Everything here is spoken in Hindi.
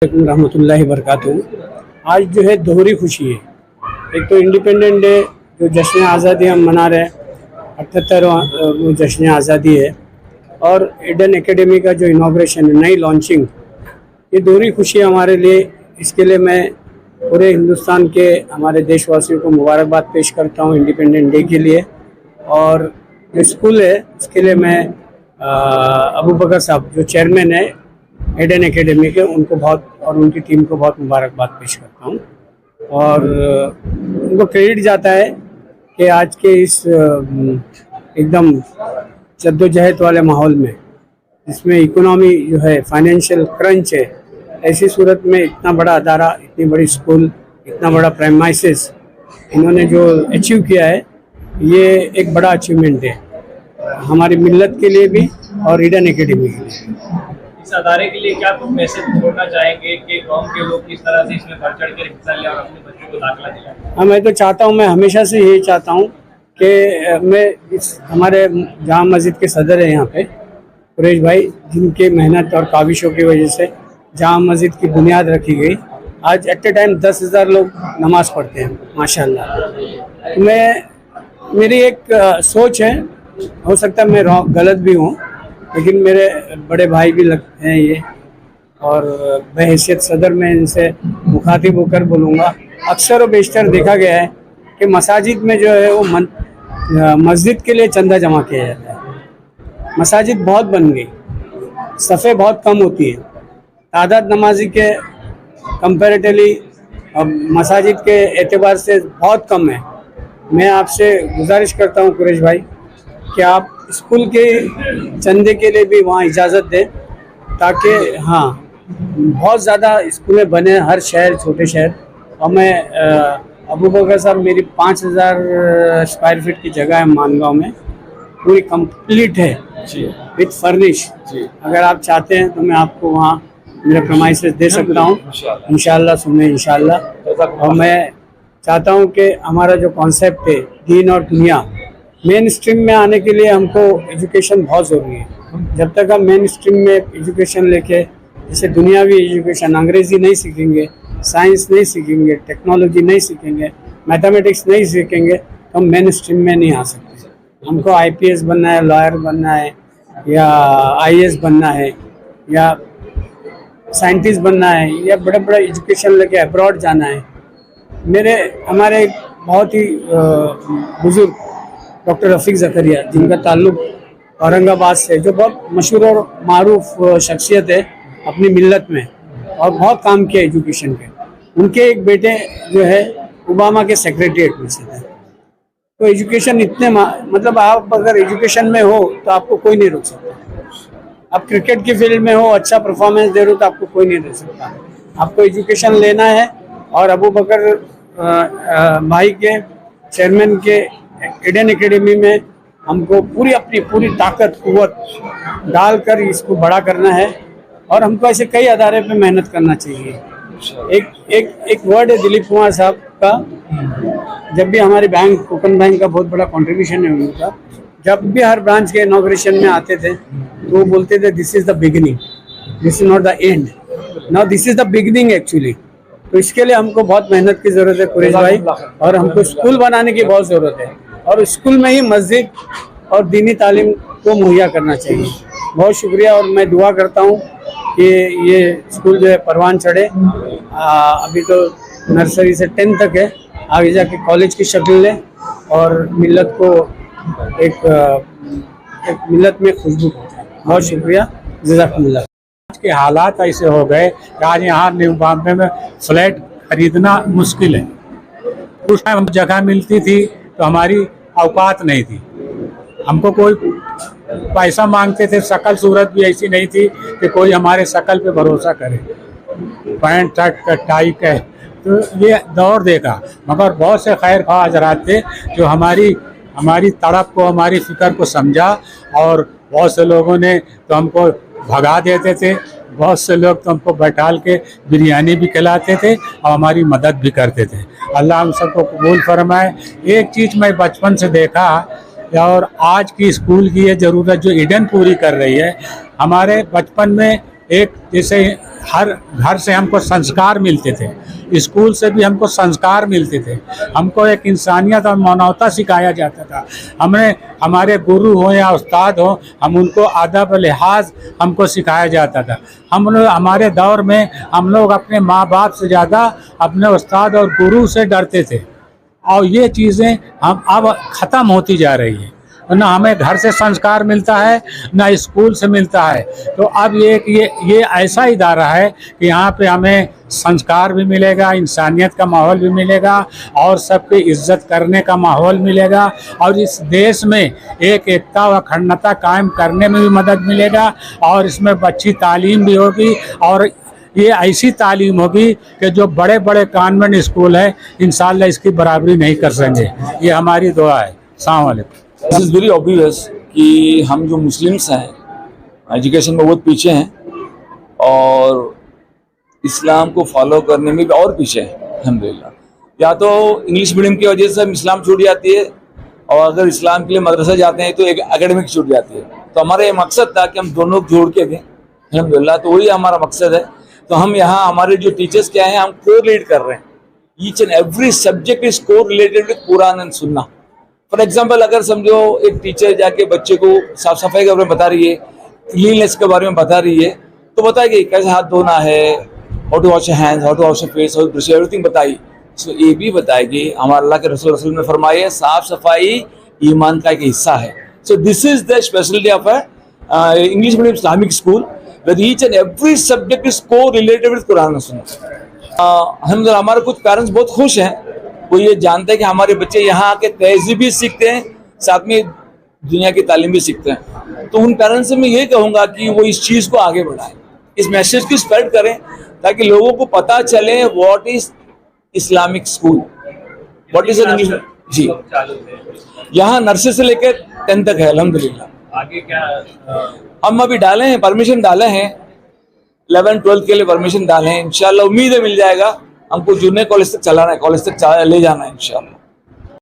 रहमतुल्लाहि वबरकातुहू। आज जो है दोहरी खुशी है। एक तो इंडिपेंडेंट डे जो जश्न आज़ादी हम मना रहे हैं, 78वां जश्न आज़ादी है, और ईडन एकेडमी का जो इनॉग्रेशन है, नई लॉन्चिंग, ये दोहरी खुशी हमारे लिए। इसके लिए मैं पूरे हिंदुस्तान के हमारे देशवासियों को मुबारकबाद पेश करता हूँ इंडिपेंडेंट डे के लिए। और जो स्कूल है उसके लिए मैं अबू बकर साहब जो चेयरमैन है ईडन एकेडमी के, उनको बहुत और उनकी टीम को बहुत मुबारकबाद पेश करता हूँ। और उनको क्रेडिट जाता है कि आज के इस एकदम जद्दोजहद वाले माहौल में, जिसमें इकोनॉमी जो है फाइनेंशियल क्रंच है, ऐसी सूरत में इतना बड़ा अदारा, इतनी बड़ी स्कूल, इतना बड़ा प्रेमाइसिस इन्होंने जो अचीव किया है, ये एक बड़ा अचीवमेंट है हमारी मिल्लत के लिए भी और ईडन एकेडमी के लिए। इस अदारे के लिए क्या तुम मैसेज छोड़ना चाहेंगे कि कौम के लोग किस तरह से इसमें बढ़ चढ़ कर हिस्सा लें और अपने बच्चों को दाखिला दिलाएं? हाँ, मैं तो चाहता हूँ, मैं हमेशा से यही चाहता हूँ कि मैं इस हमारे जामा मस्जिद के सदर है यहाँ पे कुरैश भाई, जिनके मेहनत और काविशों की वजह से जामा मस्जिद की बुनियाद रखी गई। आज एट ए टाइम 10,000 लोग नमाज़ पढ़ते हैं माशाल्लाह। मेरी एक सोच है, हो सकता है मैं गलत भी हूँ, लेकिन मेरे बड़े भाई भी लगते हैं ये, और बहैसियत सदर में इनसे मुखातिब होकर बोलूँगा। अक्सर और बेशतर देखा गया है कि मसाजिद में जो है वो मस्जिद के लिए चंदा जमा किया जाता है। मसाजिद बहुत बन गई, सफ़े बहुत कम होती है, तादाद नमाजी के कंपैरेटिवली मसाजिद के एतबार से बहुत कम है। मैं आपसे गुजारिश करता हूँ कुरैश भाई कि आप स्कूल के चंदे के लिए भी वहाँ इजाज़त दें, ताकि हाँ बहुत ज़्यादा स्कूलें बने हर शहर, छोटे शहर। और मैं अबू बकर साहब, मेरी 5,000 स्क्वायर फीट की जगह है मानगांव में, पूरी कंप्लीट है विथ फर्निश। अगर आप चाहते हैं तो मैं आपको वहाँ मेरे प्रमाइसेस दे सकता हूँ इंशाल्लाह सुने इंशाल्लाह। और मैं चाहता हूँ कि हमारा जो कॉन्सेप्ट है दीन और दुनिया, मेन स्ट्रीम में आने के लिए हमको एजुकेशन बहुत ज़रूरी है। जब तक हम मेन स्ट्रीम में एजुकेशन लेके, जैसे दुनियावी एजुकेशन, अंग्रेज़ी नहीं सीखेंगे, साइंस नहीं सीखेंगे, टेक्नोलॉजी नहीं सीखेंगे, मैथमेटिक्स नहीं सीखेंगे, तो हम मेन स्ट्रीम में नहीं आ सकते। हमको IPS बनना है, लॉयर बनना है, या IAS बनना है, या साइंटिस्ट बनना है, या बड़ा बड़ा एजुकेशन लेके अब्रॉड जाना है। हमारे एक बहुत ही बुजुर्ग डॉक्टर रफ़ीक ज़करिया, जिनका ताल्लुक़ औरंगाबाद से, जो बहुत मशहूर और मारूफ शख्सियत है अपनी मिल्लत में और बहुत काम किया एजुकेशन के, उनके एक बेटे जो है ओबामा के सेक्रेटरीट में से थे। तो एजुकेशन इतने मतलब आप अगर एजुकेशन में हो तो आपको कोई नहीं रोक सकता। आप क्रिकेट की फील्ड में हो, अच्छा परफॉर्मेंस दे रहे हो, तो आपको कोई नहीं रोक सकता। आपको एजुकेशन लेना है। और अबू बकर भाई के चेयरमैन के ईडन एकेडमी में हमको अपनी पूरी ताकत कुव्वत डालकर इसको बड़ा करना है। और हमको ऐसे कई अदारे पे मेहनत करना चाहिए। एक वर्ड है दिलीप कुमार साहब का, जब भी हमारी बैंक, कोकन बैंक का बहुत बड़ा कंट्रीब्यूशन है उनका, जब भी हर ब्रांच के इनॉग्रेशन में आते थे तो वो बोलते थे, this is the beginning, this is not the end, now this is the beginning actually. तो इसके लिए हमको बहुत मेहनत की ज़रूरत है कुरैश भाई, और हमको स्कूल बनाने की बहुत ज़रूरत है, और स्कूल में ही मस्जिद और दीनी तालीम को मुहैया करना चाहिए। बहुत शुक्रिया, और मैं दुआ करता हूँ कि ये स्कूल जो है परवान चढ़े। अभी तो नर्सरी से 10 तक है, आगे जाके कॉलेज की शक्ल ले और मिल्लत को एक मिल्लत में खुशबू पहुँचाए। बहुत शुक्रिया, जज़ाकुमुल्लाह। आज के हालात ऐसे हो गए कि आज यहाँ न्यू बॉम्बे में फ्लैट खरीदना मुश्किल है। उस टाइम जगह मिलती थी तो हमारी औकात नहीं थी, हमको कोई पैसा मांगते थे, शक्ल सूरत भी ऐसी नहीं थी कि कोई हमारे शक्ल पे भरोसा करे। पैंट शर्ट टाई के तो ये दौर देखा, मगर बहुत से खैर ख्वाह हज़रात थे जो हमारी तड़प को, हमारी फ़िक्र को समझा। और बहुत से लोगों ने तो हमको भगा देते थे, बहुत से लोग तो हमको बैठाल के बिरयानी भी खिलाते थे और हमारी मदद भी करते थे। अल्लाह हम सबको कबूल फरमाए। एक चीज़ मैं बचपन से देखा, और आज की स्कूल की ये ज़रूरत जो ईडन पूरी कर रही है। हमारे बचपन में एक जैसे घर से हमको संस्कार मिलते थे, स्कूल से भी हमको संस्कार मिलते थे, हमको एक इंसानियत और मानवता सिखाया जाता था। हमने हमारे गुरु हो या उस्ताद हो, हम उनको अदब लिहाज हमको सिखाया जाता था। हम लोग हमारे दौर में हम लोग अपने माँ बाप से ज़्यादा अपने उस्ताद और गुरु से डरते थे, और ये चीज़ें हम अब ख़त्म होती जा रही हैं। ना हमें घर से संस्कार मिलता है, ना स्कूल से मिलता है। तो अब ये ऐसा इदारा है कि यहाँ पे हमें संस्कार भी मिलेगा, इंसानियत का माहौल भी मिलेगा, और सबकी इज्जत करने का माहौल मिलेगा, और इस देश में एकता व अखंडता कायम करने में भी मदद मिलेगा, और इसमें अच्छी तालीम भी होगी, और ये ऐसी तालीम होगी कि जो बड़े बड़े कॉन्वेंट स्कूल है इंशाअल्लाह इसकी बराबरी नहीं कर सकेंगे। ये हमारी दुआ है। अस्सलाम वालेकुम। दिस इज़ वेरी ऑब्वियस कि हम जो मुस्लिम्स हैं एजुकेशन में बहुत पीछे हैं, और इस्लाम को फॉलो करने में भी और पीछे हैं अल्हम्दुलिल्लाह। या तो इंग्लिश मीडियम की वजह से हम इस्लाम छूट जाती है, और अगर इस्लाम के लिए मदरसा जाते हैं तो एक एकेडमिक छूट जाती है। तो हमारा ये मकसद था कि हम दोनों को जोड़ के दें अल्हम्दुलिल्लाह, तो वही हमारा मकसद है। तो हम यहाँ हमारे जो टीचर्स क्या हैं, हम कोरिलेट कर रहे हैं। Each and every subject is correlated with Quran and सुन्ना। फॉर एग्जाम्पल, अगर समझो एक टीचर जाके बच्चे को साफ सफाई के बारे में बता रही है, क्लीननेस के बारे में बता रही है, तो बताएगी कैसे हाथ धोना है, how to wash hands, how to wash face, how to brush, everything बताई। सो ये भी बताएगी हमारे अल्लाह के रसूल ने फरमाया है साफ सफाई ईमान का एक हिस्सा है। So this is the speciality of English medium Islamic school, where each and every subject is co-related with Quran और सुन्नत। हमारे कुछ पेरेंट्स बहुत खुश हैं, वो ये जानते हैं कि हमारे बच्चे यहाँ आके तहजीब भी सीखते हैं, साथ में दुनिया की तालीम भी सीखते हैं। तो उन पेरेंट्स से मैं ये कहूँगा कि वो इस चीज़ को आगे बढ़ाएं, इस मैसेज को स्प्रेड करें, ताकि लोगों को पता चले what is Islamic school, what is English. जी, यहाँ नर्सरी से लेकर 10 तक है अल्हम्दुलिल्लाह। आगे क्या हम अभी डाले हैं, परमिशन डाले हैं, 11-12 के लिए परमिशन डाले हैं। इंशाल्लाह उम्मीद है मिल जाएगा। हमको जूनियर कॉलेज तक चलाना है, कॉलेज तक ले जाना है इंशाल्लाह।